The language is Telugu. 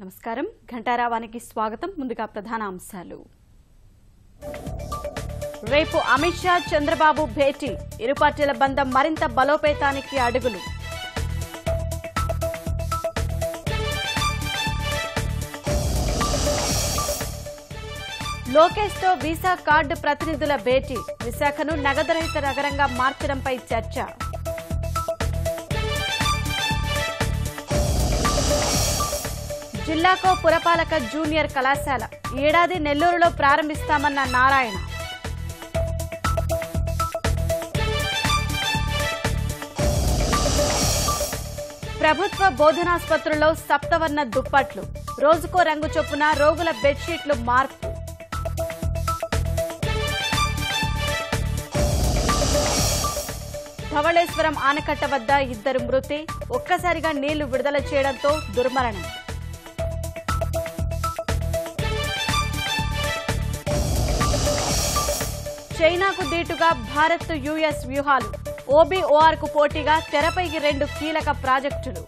నమస్కారం ఘంటారావానికి స్వాగతం. ముందుగా ప్రధాన అంశాలు. రేపు అమిత్ షా చంద్రబాబు భేటీ, ఇరు పార్టీల బంధం మరింత బలోపేతానికి అడుగులు. లోకేష్ తో వీసా కార్డు ప్రతినిధుల భేటీ, విశాఖను నగదురహిత నగరంగా మార్చడంపై చర్చ. జిల్లాకో పురపాలక జూనియర్ కళాశాల, ఏడాది నెల్లూరులో ప్రారంభిస్తామన్న నారాయణ. ప్రభుత్వ బోధనాసుపత్రుల్లో సప్తవర్ణ దుప్పట్లు, రోజుకో రంగు చొప్పున రోగుల బెడ్షీట్లు మార్పు. ధవళేశ్వరం ఆనకట్ట వద్ద 2 మృతి, ఒక్కసారిగా నీళ్లు విడుదల చేయడంతో దుర్మరణం. చైనాకు దీటుగా భారత్ యుఎస్ వ్యూహాలు, ఓబీఓఆర్కు పోటీగా తెరపైకి 2 కీలక ప్రాజెక్టులు.